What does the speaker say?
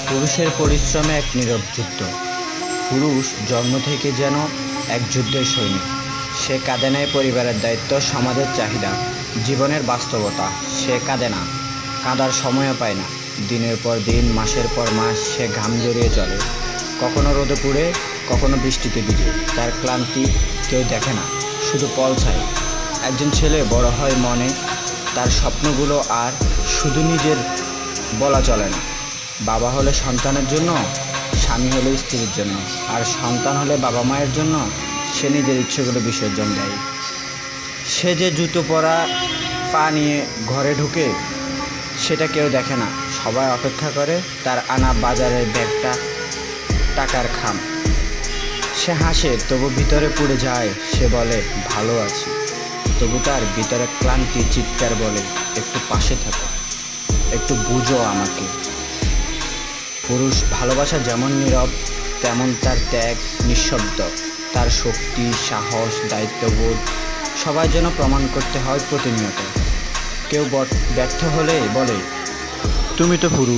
পুরুষের পরিশ্রমে এক নীরব যুদ্ধ। পুরুষ জন্ম থেকে যেন এক যুদ্ধের সৈনিক। সে কাঁধে নেয় পরিবারের দায়িত্ব, সমাজের চাহিদা, জীবনের বাস্তবতা। সে কাঁদে না, কাঁদার সময়ও পায় না। দিনের পর দিন, মাসের পর মাস সে ঘাম জড়িয়ে চলে, কখনো রোদে পুড়ে, কখনো বৃষ্টিতে ভিজে। তার ক্লান্তি কেউ দেখে না, শুধু পলছায়। একজন ছেলে বড় হয় মনে, তার স্বপ্নগুলো আর শুধু নিজের বলা চলে না। বাবা হলে সন্তানের জন্য, স্বামী হলে স্ত্রীর জন্য, আর সন্তান হলে বাবা মায়ের জন্য। সে নিজের ইচ্ছেগুলো বিসর্জন দেয়। সে যে জুতো পরা পা নিয়ে ঘরে ঢুকে, সেটা কেউ দেখে না। সবাই অপেক্ষা করে তার আনা বাজারের ব্যাগটা টাকার খাম। সে হাসে, তবু ভিতরে পুড়ে যায়। সে বলে ভালো আছি, তবু তার ভিতরে ক্লান্তি চিৎকার বলে একটু পাশে থাকো, একটু বুঝো আমাকে। পুরুষ ভালোবাসা যেমন নীরব, তেমন তার ত্যাগ নিঃশব্দ। তার শক্তি, সাহস, দায়িত্ববোধ সবাই যেন প্রমাণ করতে হয় প্রতিনিয়ত। কেউ ব্যর্থ হলে বলে তুমি তো পুরুষ,